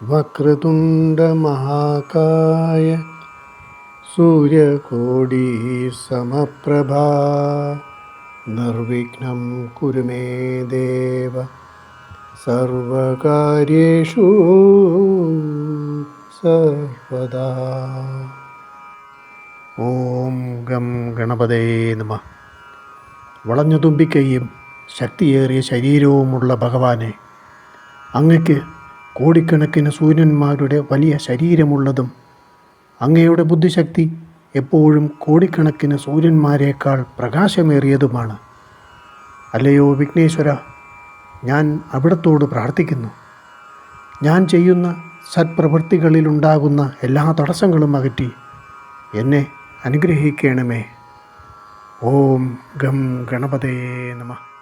വക്രതുണ്ടമഹാകായ സൂര്യകോടി സമപ്രഭാ നിർവിഘ്നം കുരു മേ ദേവ സർവകാര്യേഷു സർവദാ. ഓം ഗം ഗണപതേ നമഃ. വളഞ്ഞ തുമ്പിക്കൈയും ശക്തിയേറിയ ശരീരവുമുള്ള ഭഗവാനെ, അങ്ങയ്ക്ക് കോടിക്കണക്കിന് സൂര്യന്മാരുടെ വലിയ ശരീരമുള്ളതും അങ്ങയുടെ ബുദ്ധിശക്തി എപ്പോഴും കോടിക്കണക്കിന് സൂര്യന്മാരേക്കാൾ പ്രകാശമേറിയതുമാണ്. അല്ലയോ വിഘ്നേശ്വര, ഞാൻ അവിടത്തോട് പ്രാർത്ഥിക്കുന്നു. ഞാൻ ചെയ്യുന്ന സത്പ്രവൃത്തികളിലുണ്ടാകുന്ന എല്ലാ തടസ്സങ്ങളും അകറ്റി എന്നെ അനുഗ്രഹിക്കണമേ. ഓം ഗം ഗണപതേ നമഃ.